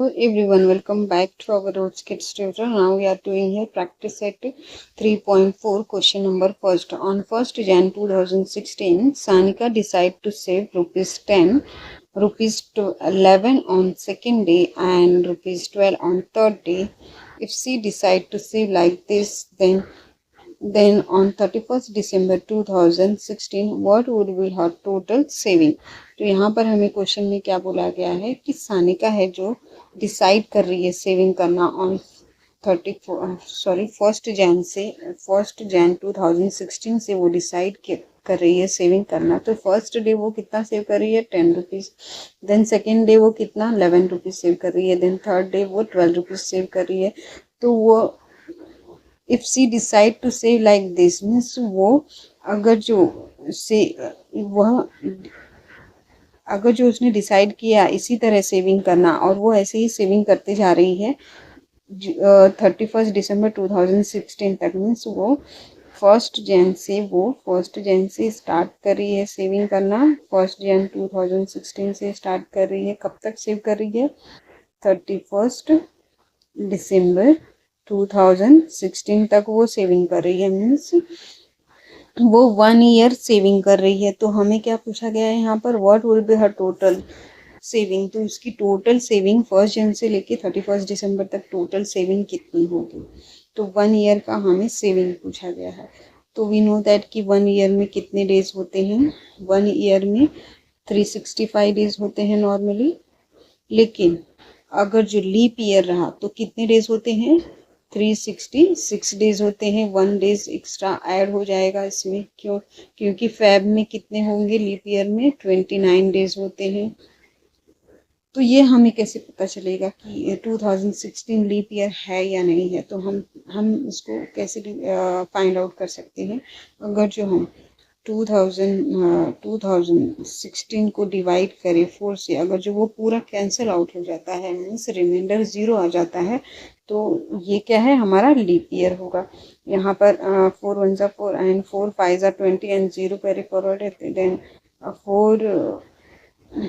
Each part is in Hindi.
Hello everyone, welcome back to our Roots Kids tutorial. Now we are doing here practice set 3.4 question number first. On 1st Jan 2016, Sanika decided to save rupees 10, rupees 11 on second day and rupees 12 on third day. If she decide to save like this, then on 31st December 2016 what would be her total saving। तो यहाँ पर हमें क्वेश्चन में क्या बोला गया है कि सानिका है जो डिसाइड कर रही है सेविंग करना ऑन 1st जैन 2016 से वो डिसाइड कर रही है सेविंग करना। तो फर्स्ट डे वो कितना सेव कर रही है 10 रुपीज़, देन सेकेंड डे वो कितना 11 रुपीज़ सेव कर रही है, देन थर्ड डे वो 12 रुपीज़ सेव कर रही है। तो वो if she decide to save like this means वो अगर जो से वह अगर जो उसने डिसाइड किया इसी तरह सेविंग करना और वो ऐसे ही सेविंग करते जा रही है 31 दिसंबर 2016 तक, मीन्स वो फर्स्ट जैन से स्टार्ट कर रही है सेविंग करना। 1 जैन 2016 से स्टार्ट कर रही है, कब तक सेव कर रही है 31 दिसंबर 2016 तक वो सेविंग कर रही है, मीन्स वो 1 ईयर सेविंग कर रही है। तो हमें क्या पूछा गया है यहाँ पर, what will be her total saving. तो उसकी टोटल सेविंग 1 जन से लेके 31 दिसंबर तक टोटल सेविंग कितनी होगी। तो 1 ईयर का हमें सेविंग पूछा गया है। तो वी नो दैट कि 1 ईयर में कितने डेज होते हैं, 1 ईयर में 365 डेज होते हैं नॉर्मली, लेकिन अगर जो लीप ईयर रहा तो कितने डेज होते हैं 366 डेज होते हैं। 1 डेज एक्स्ट्रा ऐड हो जाएगा इसमें, क्योंकि फेब में कितने होंगे लीप ईयर में 29 डेज होते हैं। तो ये हमें कैसे पता चलेगा कि 2016 लीप ईयर है या नहीं है। तो हम इसको कैसे फाइंड आउट कर सकते हैं। अगर जो हम 2016 को डिवाइड करें 4 से, अगर जो वो पूरा कैंसिल आउट हो जाता है मीन्स रिमाइंडर 0 आ जाता है, तो ये क्या है हमारा लीप ईयर होगा। यहाँ पर 4 1 4 एंड 4 5 20 एंड 0 कैरी फॉरवर्ड है, देन 4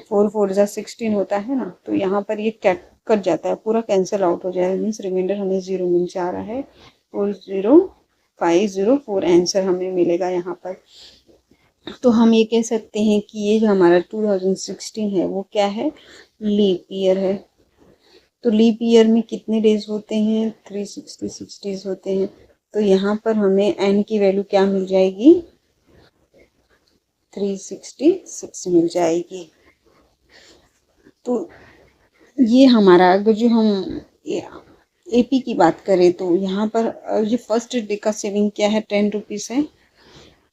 4 16 होता है ना। तो यहाँ पर ये कट जाता है, पूरा कैंसिल आउट हो जाएगा, मीन्स रिमाइंडर हमें 0 मिल जा रहा है। 400504 आंसर हमें मिलेगा यहाँ पर। तो हम ये कह सकते हैं कि ये जो हमारा 2016 है वो क्या है, लीप ईयर है। तो लीप ईयर में कितने डेज होते हैं 366 डेज होते हैं। तो यहाँ पर हमें एन की वैल्यू क्या मिल जाएगी 366 मिल जाएगी। तो ये हमारा अगर जो हम एपी की बात करें तो यहाँ पर ये फर्स्ट डे का सेविंग क्या है 10 रुपीज़ है।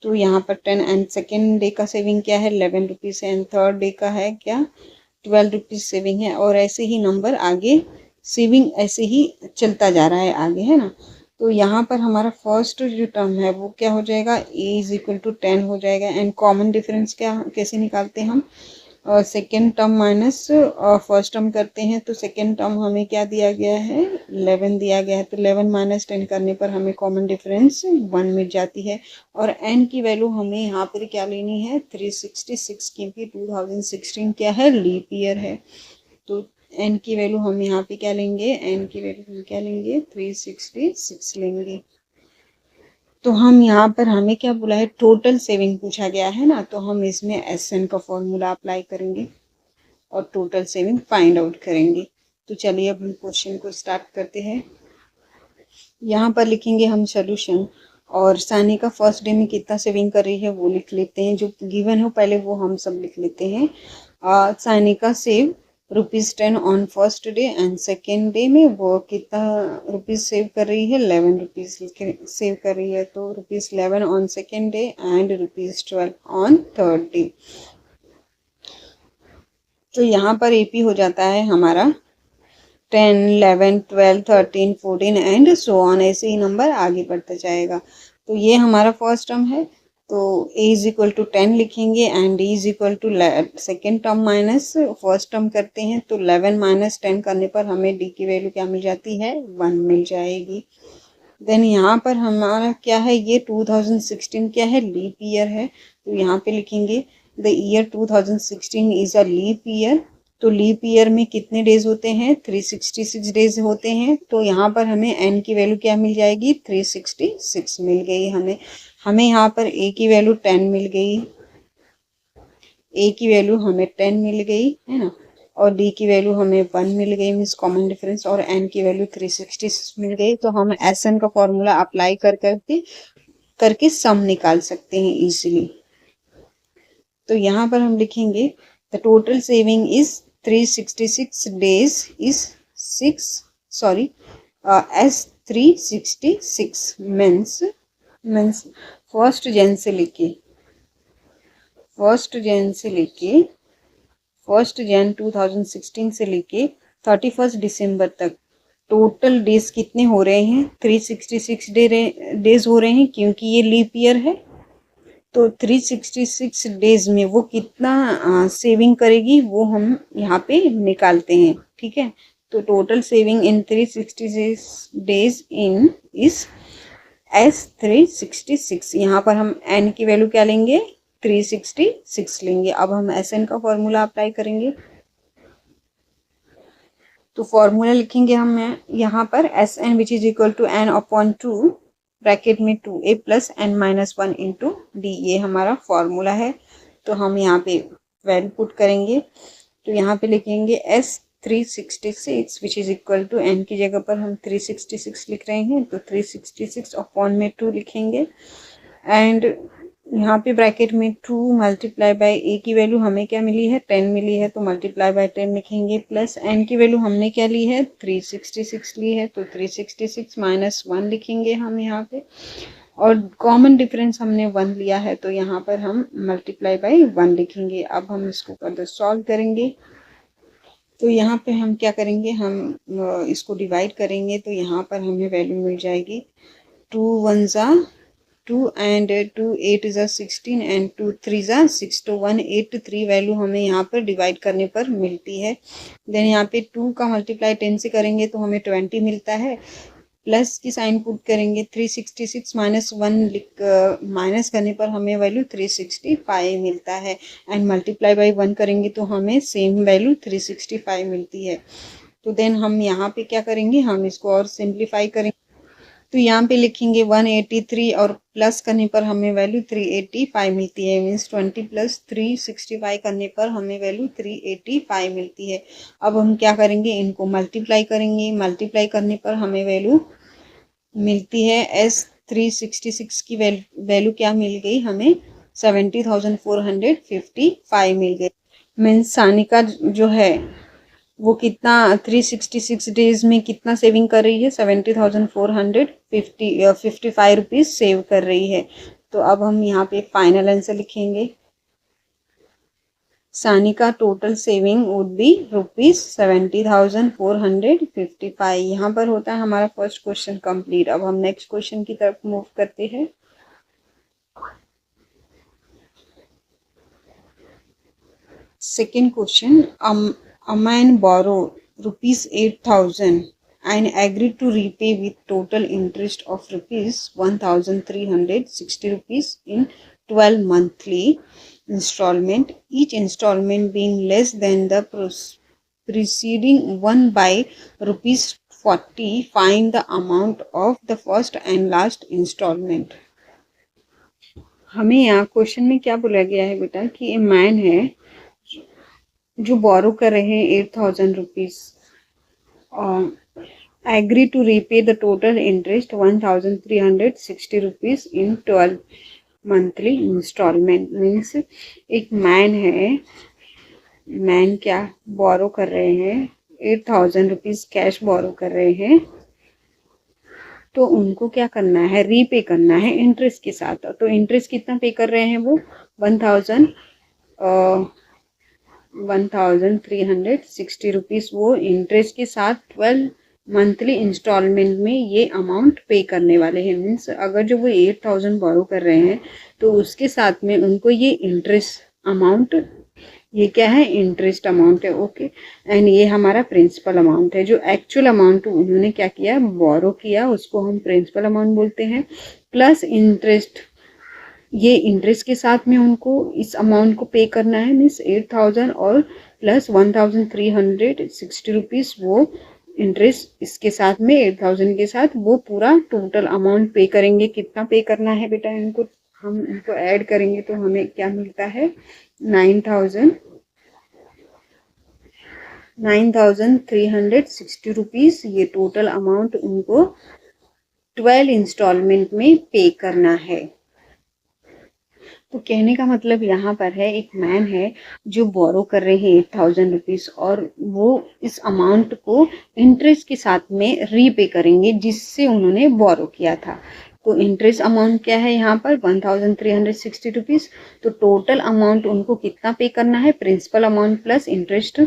तो यहाँ पर 10 एंड सेकेंड डे का सेविंग क्या है 11 रुपीज़ है, एंड थर्ड डे का है क्या 12 रुपीज़ सेविंग है। और ऐसे ही नंबर आगे सेविंग ऐसे ही चलता जा रहा है आगे, है ना। तो यहाँ पर हमारा फर्स्ट जो टर्म है वो क्या हो जाएगा ए इज इक्वल टू 10 हो जाएगा। एंड कॉमन डिफरेंस क्या कैसे निकालते हैं हम, second term minus first term करते हैं। तो सेकेंड टर्म हमें क्या दिया गया है 11 दिया गया है, तो 11 माइनस 10 करने पर हमें कॉमन डिफरेंस 1 मिल जाती है। और एन की वैल्यू हमें यहाँ पर क्या लेनी है 366, क्योंकि 2016 क्या है लीप ईयर है। तो एन की वैल्यू हम यहाँ पे क्या लेंगे, एन की वैल्यू हम क्या लेंगे 366 लेंगे। तो हम यहाँ पर हमें क्या बोला है टोटल सेविंग पूछा गया है ना, तो हम इसमें एसएन का फॉर्मूला अप्लाई करेंगे और टोटल सेविंग फाइंड आउट करेंगे। तो चलिए अब हम क्वेश्चन को स्टार्ट करते हैं। यहाँ पर लिखेंगे हम सोल्यूशन, और सानिका फर्स्ट डे में कितना सेविंग कर रही है वो लिख लेते हैं, जो गिवन हो पहले वो हम सब लिख लेते हैं। Sanika save ₹10 on first day and second day में वो कितना रुपीज़ सेव कर रही है 11 रुपीज़ सेव कर रही है। तो ₹11 on second day and ₹12 on third day. तो यहाँ पर एपी हो जाता है हमारा 10 11 12 13 14 एंड सो ऑन, ऐसे ही नंबर आगे बढ़ता जाएगा। तो ये हमारा फर्स्ट टर्म है, तो a इज इक्वल टू 10 लिखेंगे and d is equal to second term minus first term करते हैं। तो 11 माइनस 10 करने पर हमें d की वैल्यू क्या मिल जाती है 1 मिल जाएगी। देन यहाँ पर हमारा क्या है ये 2016 क्या है लीप ईयर है। तो यहाँ पे लिखेंगे the year 2016 is a leap year. तो लीप ईयर में कितने डेज होते हैं? 366 डेज होते हैं। तो यहाँ पर हमें n की वैल्यू क्या मिल जाएगी? 366 मिल गई हमें। हमें यहाँ पर a की वैल्यू 10 मिल गई, a की वैल्यू हमें 10 मिल गई है ना, और d की वैल्यू हमें 1 मिल गई मीन्स कॉमन डिफरेंस, और n की वैल्यू 366 मिल गई। तो हम SN का फॉर्मूला अप्लाई करके सम निकाल सकते हैं इजीली। तो यहाँ पर हम लिखेंगे the total saving is 366 days is S 366 means first जन से लेके 2016 से लेके 31 दिसंबर तक टोटल डेज कितने हो रहे हैं? 366 डेज हो रहे हैं, क्योंकि ये लीप ईयर है। तो 366 डेज में वो कितना सेविंग करेगी वो हम यहाँ पे निकालते हैं, ठीक है। तो total saving in 366 days in इस एस 366। यहाँ पर हम n की वैल्यू क्या लेंगे? 366 लेंगे। अब हम SN का फॉर्मूला अप्लाई करेंगे। तो फॉर्मूला लिखेंगे हम यहाँ पर SN which is equal to n/2 bracket में 2a plus n-1 into D, ये हमारा फॉर्मूला है। तो हम यहाँ पे वैल्यू पुट करेंगे। तो यहाँ पे लिखेंगे S 366 which is equal to n की जगह पर हम 366 लिख रहे हैं, तो 366 अपॉन में 2 लिखेंगे। एंड यहाँ पे ब्रैकेट में 2 मल्टीप्लाई बाय a की वैल्यू हमें क्या मिली है? 10 मिली है, तो मल्टीप्लाई बाय 10 लिखेंगे। प्लस n की वैल्यू हमने क्या ली है? 366 ली है, तो 366 माइनस 1 लिखेंगे हम यहाँ पे। और कॉमन डिफरेंस हमने 1 लिया है, तो यहाँ पर हम मल्टीप्लाई बाय 1 लिखेंगे। अब हम इसको फर्दर सॉल्व करेंगे। तो यहाँ पे हम क्या करेंगे? हम इसको डिवाइड करेंगे। तो यहाँ पर हमें वैल्यू मिल जाएगी 2 1 ज़ा 2 and 2 8 is 16 and 2 3 is 6, तो 183 वैल्यू हमें यहाँ पर डिवाइड करने पर मिलती है। देन यहाँ पे 2 का मल्टीप्लाई 10 से करेंगे तो हमें 20 मिलता है। प्लस की साइन पुट करेंगे, 366 माइनस 1 माइनस करने पर हमें वैल्यू 365 मिलता है। एंड मल्टीप्लाई बाई 1 करेंगे तो हमें सेम वैल्यू 365 मिलती है। तो देन हम यहाँ पे क्या करेंगे? हम इसको और सिंप्लीफाई करेंगे। तो यहाँ पे लिखेंगे 183 और प्लस करने पर हमें वैल्यू 385 मिलती है। मीन्स 20 प्लस 365 करने पर हमें वैल्यू 385 मिलती है। अब हम क्या करेंगे? इनको मल्टीप्लाई करेंगे। मल्टीप्लाई करने पर हमें वैल्यू मिलती है S 366 की वैल्यू क्या मिल गई हमें? 70,455 मिल गई। मीन्स सानिका जो है वो कितना 366 डेज में कितना सेविंग कर रही है? 70,455 रुपीज़ सेव कर रही है। तो अब हम यहाँ पे फाइनल आंसर लिखेंगे। Sanika total saving would be ₹70,455। यहाँ पर होता है हमारा फर्स्ट क्वेश्चन कंप्लीट। अब हम नेक्स्ट क्वेश्चन की तरफ मूव करते हैं। Second question, a man borrowed ₹8,000 and agreed to repay with total interest of ₹1,360 in 12 monthly installment, each installment being less than the preceding one by ₹40. Find the amount of the first and last installment. हमें यहाँ क्वेश्चन में क्या बोला गया है बेटा कि ए मैन है जो बोरो कर रहे हैं 8,000 रुपीज़ और agree to repay the total interest 1,360 rupees in 12 monthly installment. Means एक मैन क्या बोरो कर रहे हैं? 8,000 रुपीज़ कैश बोरो कर रहे हैं। तो उनको क्या करना है? रीपे करना है इंटरेस्ट के साथ। तो इंटरेस्ट कितना पे कर रहे हैं वो? 1,360 रुपीज़ वो इंटरेस्ट के साथ 12 मंथली इंस्टॉलमेंट में ये अमाउंट पे करने वाले हैं। मीन्स अगर जो वो 8,000 बोरो कर रहे हैं तो उसके साथ में उनको ये इंटरेस्ट अमाउंट, ये क्या है? इंटरेस्ट अमाउंट है। ओके, एंड ये हमारा प्रिंसिपल अमाउंट है। जो एक्चुअल अमाउंट उन्होंने क्या किया? बोरो किया, उसको हम प्रिंसिपल अमाउंट बोलते हैं। प्लस इंटरेस्ट, ये इंटरेस्ट के साथ में उनको इस अमाउंट को पे करना है, मीन्स 8,000 और प्लस 1,360 रुपीज़ वो इंटरेस्ट इसके साथ में 8,000 के साथ वो पूरा टोटल अमाउंट पे करेंगे। कितना पे करना है बेटा इनको, हम इनको ऐड करेंगे तो हमें क्या मिलता है 9,360 रुपीज़। ये टोटल अमाउंट उनको 12 इंस्टॉलमेंट में पे करना है। तो कहने का मतलब यहाँ पर है एक मैन है जो बोरो कर रहे हैं 8,000 रुपीज़ और वो इस अमाउंट को इंटरेस्ट के साथ में रीपे करेंगे जिससे उन्होंने बोरो किया था। तो इंटरेस्ट अमाउंट क्या है यहाँ पर 1,360 रुपीज़। तो टोटल अमाउंट उनको कितना पे करना है, प्रिंसिपल अमाउंट प्लस इंटरेस्ट।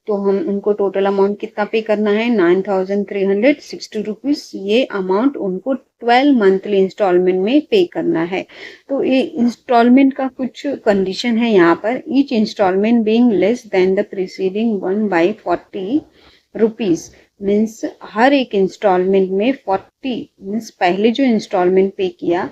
तो हम उनको टोटल अमाउंट कितना पे करना है 9,360 रुपीज़। ये अमाउंट उनको 12 मंथली इंस्टॉलमेंट में पे करना है। तो ये इंस्टॉलमेंट का कुछ कंडीशन है यहाँ पर, each instalment being less than the preceding one by 40 rupees. Means हर एक इंस्टॉलमेंट में 40 मीन्स पहले जो इंस्टॉलमेंट पे किया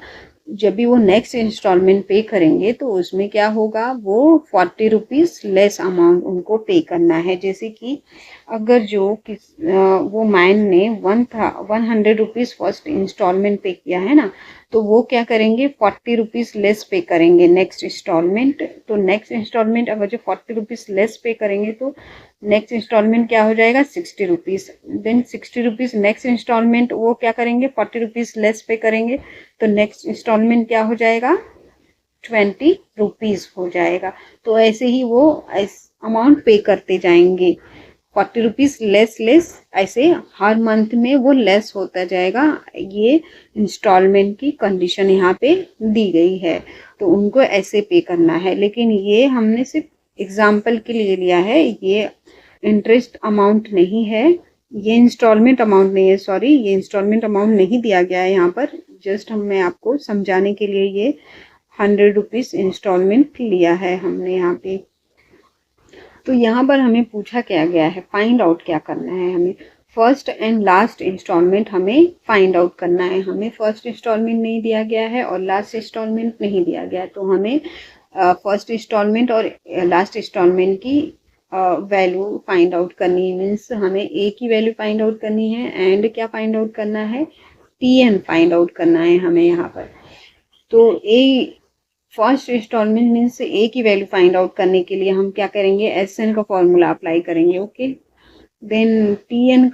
जब भी वो नेक्स्ट इंस्टॉलमेंट पे करेंगे तो उसमें क्या होगा, वो 40 रुपीज़ लेस अमाउंट उनको पे करना है। जैसे कि अगर जो वो मैन ने 100 रुपीज़ फर्स्ट इंस्टॉलमेंट पे किया है ना, तो वो क्या करेंगे 40 रुपीज़ लेस पे करेंगे नेक्स्ट इंस्टॉलमेंट। तो नेक्स्ट इंस्टॉलमेंट अगर जो 40 रुपीज़ लेस पे करेंगे तो नेक्स्ट इंस्टॉलमेंट क्या हो जाएगा 60 rupees. Then 60 rupees next installment वो क्या करेंगे 40 रुपीज़ लेस पे करेंगे तो नेक्स्ट इंस्टॉलमेंट क्या हो जाएगा 20 रुपीज़ हो जाएगा। तो ऐसे ही वो अमाउंट पे करते जाएंगे 40 रुपीज़ लेस ऐसे हर मंथ में वो लेस होता जाएगा। ये इंस्टॉलमेंट की कंडीशन यहाँ पे दी गई है, तो उनको ऐसे पे करना है। लेकिन ये हमने सिर्फ एग्जाम्पल के लिए लिया है, ये इंटरेस्ट अमाउंट नहीं है, ये इंस्टॉलमेंट अमाउंट नहीं है, सॉरी ये इंस्टॉलमेंट अमाउंट नहीं दिया गया है यहाँ पर। जस्ट मैं आपको समझाने के लिए ये 100 रुपीज़ इंस्टॉलमेंट लिया है हमने यहाँ पे। तो यहाँ पर हमें पूछा क्या गया है, फाइंड आउट क्या करना है हमें, फर्स्ट एंड लास्ट इंस्टॉलमेंट हमें फाइंड आउट करना है। हमें फर्स्ट इंस्टॉलमेंट नहीं दिया गया है और लास्ट इंस्टॉलमेंट नहीं दिया गया है, तो हमें फर्स्ट इंस्टॉलमेंट और लास्ट इंस्टॉलमेंट की वैल्यू फाइंड आउट करनी है। मीन्स हमें ए की वैल्यू फाइंड आउट करनी है एंड क्या फाइंड आउट करना है, टी एन फाइंड आउट करना है हमें यहाँ पर। तो ए फर्स्ट इंस्टॉलमेंट मीन्स ए की वैल्यू फाइंड आउट करने के लिए हम क्या करेंगे, एस एन का फॉर्मूला अप्लाई करेंगे। ओके, देन टी एन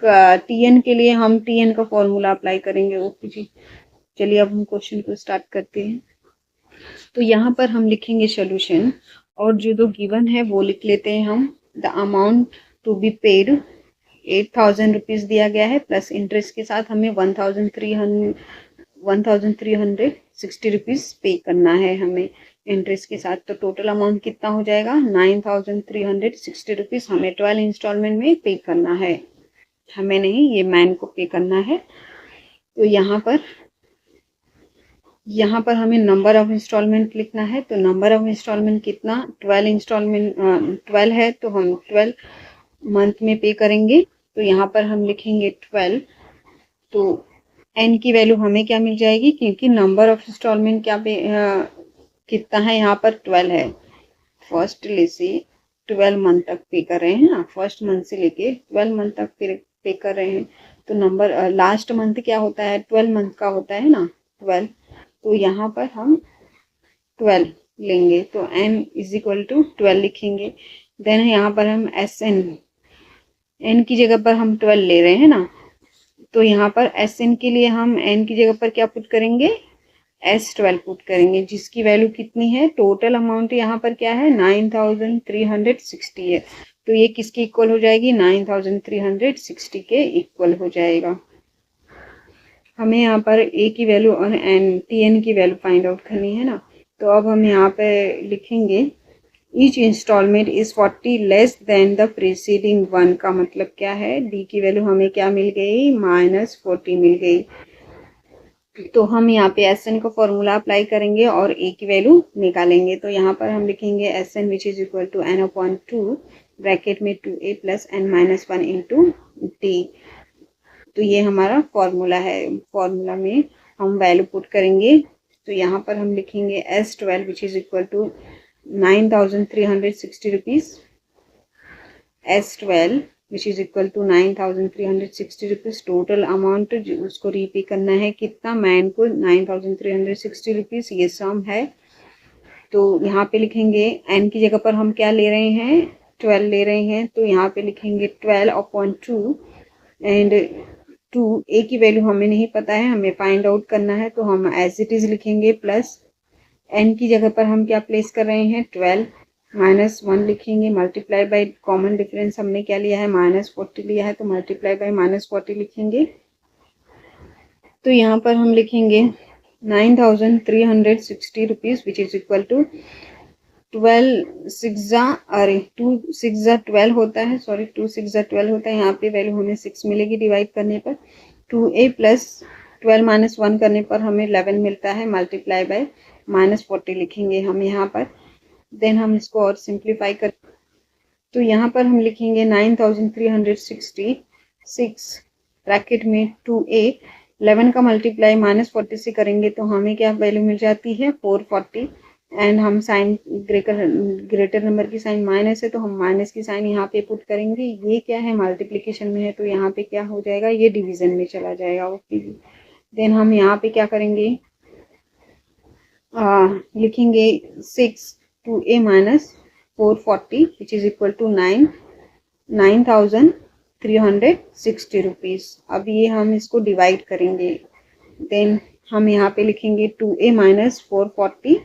के लिए हम टी एन का फॉर्मूला अप्लाई करेंगे। ओके जी, चलिए अब हम क्वेश्चन को स्टार्ट करते हैं। तो यहाँ पर हम लिखेंगे सोल्यूशन और जो दो गिवन है वो लिख लेते हैं हम। The amount to be paid 8,000 rupees दिया गया है प्लस इंटरेस्ट के साथ हमें 1,360 रुपीज़ पे करना है हमें इंटरेस्ट के साथ। तो टोटल अमाउंट कितना हो जाएगा 9,360 रुपीज़ हमें 12 इंस्टॉलमेंट में पे करना है। हमें नहीं, ये मैन को पे करना है। तो यहाँ पर हमें नंबर ऑफ इंस्टॉलमेंट लिखना है। तो नंबर ऑफ इंस्टॉलमेंट कितना 12 इंस्टॉलमेंट 12 है, तो हम 12 मंथ में पे करेंगे। तो यहाँ पर हम लिखेंगे 12। तो एन की वैल्यू हमें क्या मिल जाएगी, क्योंकि नंबर ऑफ इंस्टॉलमेंट क्या कितना है यहाँ पर 12 है। फर्स्ट से 12 मंथ तक पे कर रहे हैं ना, फर्स्ट मंथ से लेके 12 मंथ तक पे कर रहे हैं। तो नंबर लास्ट मंथ क्या होता है 12 मंथ का होता है ना 12। तो यहाँ पर हम 12 लेंगे, तो n इज इक्वल टू 12 लिखेंगे। देन यहाँ पर हम एस एन की जगह पर हम 12 ले रहे हैं ना, तो यहाँ पर एस एन के लिए हम n की जगह पर क्या पुट करेंगे S12 पुट करेंगे, जिसकी वैल्यू कितनी है, टोटल अमाउंट यहाँ पर क्या है 9,360 है। तो ये किसके इक्वल हो जाएगी 9,360 के इक्वल हो जाएगा। हमें यहाँ पर ए की वैल्यू और टी एन की वैल्यू फाइंड आउट करनी है ना। तो अब हम यहाँ पे लिखेंगे each installment is 40 less than the preceding one. का मतलब क्या है, डी की वैल्यू हमें क्या मिल गई -40 मिल गई। तो हम यहाँ पे एस एन का फॉर्मूला अप्लाई करेंगे और ए की वैल्यू निकालेंगे। तो यहाँ पर हम लिखेंगे S N which is equal to n/2 bracket में 2a plus n-1 into D. तो ये हमारा फॉर्मूला है। फॉर्मूला में हम वैल्यू पुट करेंगे तो यहाँ पर हम लिखेंगे S12 which is equal to 9,360 rupees, S12 which is equal to 9,360 rupees. Total amount उसको रीपे करना है कितना, मैन को 9,360 रुपीज़, ये सम है। तो यहाँ पे लिखेंगे n की जगह पर हम क्या ले रहे हैं, 12 ले रहे हैं, तो यहाँ पे लिखेंगे 12/2 एंड 2 a की वैल्यू हमें नहीं पता है, हमें फाइंड आउट करना है, तो हम एज इट इज लिखेंगे प्लस n की जगह पर हम क्या प्लेस कर रहे हैं 12 -1 लिखेंगे, मल्टीप्लाई बाय कॉमन डिफरेंस हमने क्या लिया है -40 लिया है, तो मल्टीप्लाई बाय -40 लिखेंगे। तो यहाँ पर हम लिखेंगे 9,360 rupees which is equal to 2 6 12 होता है, सॉरी 2 6 12 होता है। यहाँ पे वैल्यू हमें 6 मिलेगी डिवाइड करने पर। 2a प्लस 12 -1 करने पर हमें 11 मिलता है, मल्टीप्लाई बाय -40 लिखेंगे हम यहाँ पर। देन हम इसको और सिंप्लीफाई कर, तो यहाँ पर हम लिखेंगे 9,366 ब्रैकेट में 2a, 11 का मल्टीप्लाई -40 से करेंगे तो हमें क्या वैल्यू मिल जाती है 440। एंड हम साइन ग्रेटर नंबर की साइन माइनस है, तो हम माइनस की साइन यहाँ पे पुट करेंगे। ये क्या है मल्टीप्लिकेशन में है, तो यहाँ पे क्या हो जाएगा, ये डिवीजन में चला जाएगा। ओके, देन हम यहाँ पे क्या करेंगे, लिखेंगे 6 2a minus 440 which is equal to 9,360 rupees. अब ये हम इसको डिवाइड करेंगे। देन हम यहाँ पे लिखेंगे 2a minus 440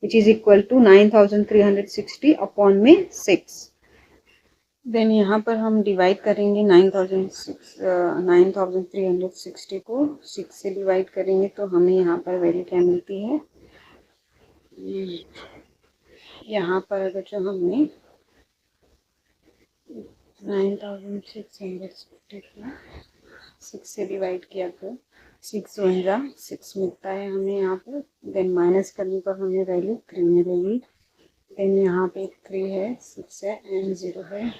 which is equal to 9,360 upon में 6। देन यहाँ पर हम डिवाइड करेंगे 9,360 को 6 से डिवाइड करेंगे, तो हमें यहाँ पर वैल्यू क्या मिलती है, यहाँ पर अगर जो हमने 9,660 को 6 से डिवाइड किया तो 6 मिलता है हमें यहाँ पर। देन माइनस करने पर हमें वैल्यू 3 मिलेगी। देन यहाँ पे 3 है, 6 है एंड 0 है।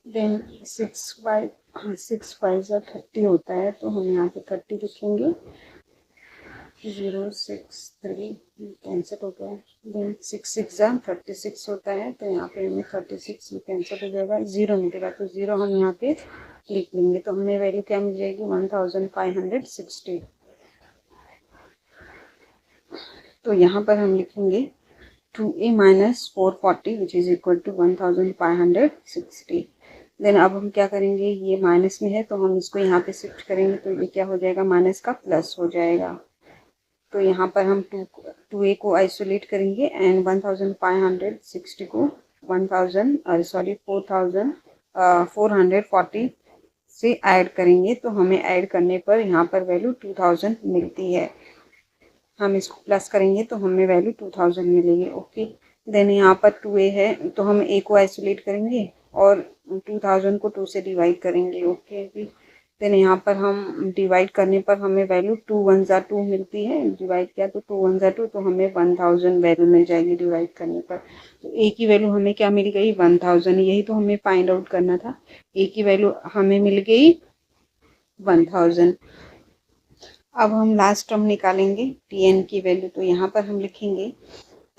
देन 6 5 30 होता है, तो हम यहाँ पे 30 लिखेंगे। 0 6 3 कैंसिल हो गया। देन 6 6 36 होता है, तो यहाँ पे हमें 36 कैंसिल हो जाएगा, 0 मिलेगा, तो 0 हम यहाँ पे लिख लेंगे। तो हमें वैल्यू क्या मिल जाएगी 1560। तो यहाँ पर हम लिखेंगे 2a minus 440 which is equal to 1560। Then अब हम क्या करेंगे, ये माइनस में है तो हम इसको यहाँ पे शिफ्ट करेंगे, तो ये क्या हो जाएगा माइनस का प्लस हो जाएगा। तो यहाँ पर हम 2a को आइसोलेट करेंगे एंड 1560 को 440 से ऐड करेंगे, तो हमें ऐड करने पर यहाँ पर वैल्यू 2000 मिलती है। हम इसको प्लस करेंगे तो हमें वैल्यू 2000 मिलेगी। ओके, देन यहाँ पर 2a है तो हम a को आइसोलेट करेंगे और 2000 को 2 से डिवाइड करेंगे। ओके, देन यहाँ पर हम डिवाइड करने पर हमें वैल्यू 2 1 2 मिलती है। डिवाइड किया तो 2 1 2, तो हमें 1000 वैल्यू मिल जाएगी डिवाइड करने पर। तो a की वैल्यू हमें क्या मिल गई 1000, यही तो हमें फाइंड आउट करना था। a की वैल्यू हमें मिल गई 1000। अब हम लास्ट टर्म निकालेंगे tn की वैल्यू, तो यहाँ पर हम लिखेंगे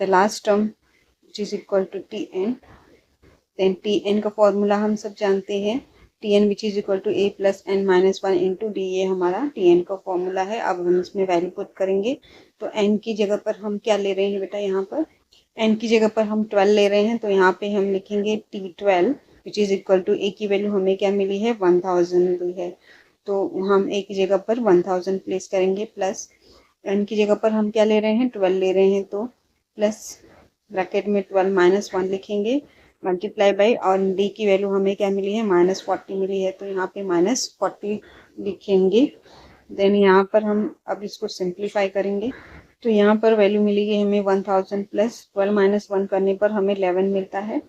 the last term which is equal to tn। Then tn का फॉर्मूला हम सब जानते हैं, tn which is equal to a plus n minus 1 into D, ये हमारा tn का फॉर्मूला है। अब हम इसमें वैल्यू पुट करेंगे, तो n की जगह पर हम क्या ले रहे हैं बेटा, यहाँ पर n की जगह पर हम 12 ले रहे हैं, तो यहाँ पे हम लिखेंगे t12 which is equal to a की वैल्यू हमें क्या मिली है 1000 मिली है, तो हम a की जगह पर 1000 प्लेस करेंगे, प्लस n की जगह पर हम क्या ले रहे हैं 12 ले रहे हैं, तो प्लस ब्रैकेट में 12 माइनस 1 लिखेंगे, मल्टीप्लाई बाई, और d की वैल्यू हमें क्या मिली है -40 मिली है, तो यहाँ पे -40 लिखेंगे। देन यहाँ पर हम अब इसको सिंप्लीफाई करेंगे, तो यहाँ पर वैल्यू मिलेगी हमें 1000 प्लस 12 माइनस 1 करने पर हमें 11 मिलता है,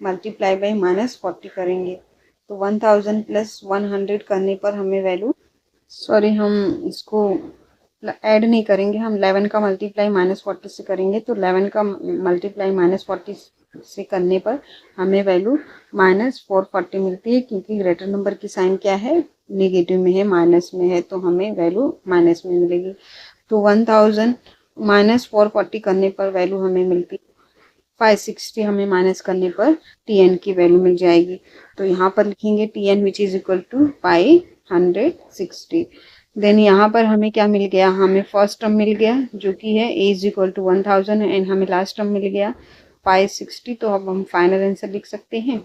मल्टीप्लाई बाई -40 करेंगे, तो 1000 प्लस 100 करने पर हमें वैल्यू, सॉरी हम इसको ऐड नहीं करेंगे, हम 11 का मल्टीप्लाई -40 से करेंगे, तो 11 का मल्टीप्लाई -40 से करने पर हमें वैल्यू -440 मिलती है, क्योंकि ग्रेटर नंबर की साइन क्या है नेगेटिव में है, माइनस में है, तो हमें वैल्यू माइनस में मिलेगी। तो 1000 माइनस 440 करने पर वैल्यू हमें मिलती 560, हमें माइनस करने पर TN की वैल्यू मिल जाएगी। तो यहाँ पर लिखेंगे TN which is equal to 560। Then यहाँ पर हमें क्या मिल गया, हमें फर्स्ट टर्म मिल गया जो कि है A is equal to 1000 and हमें लास्ट टर्म मिल गया 560। तो अब हम फाइनल आंसर लिख सकते हैं।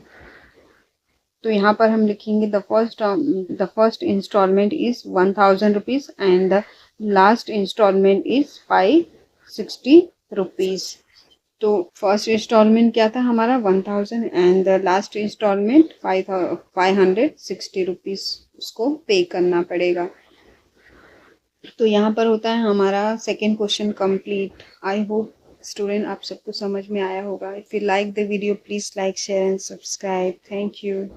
तो यहाँ पर हम लिखेंगे the first installment is 1000 rupees and the last installment is 560 rupees. तो फर्स्ट इंस्टॉलमेंट क्या था हमारा 1000 and the last installment 560 rupees उसको पे करना पड़ेगा। तो यहाँ पर होता है हमारा second question complete. I hope student आप सबको समझ में आया होगा। If you like the video please like share and subscribe. Thank you.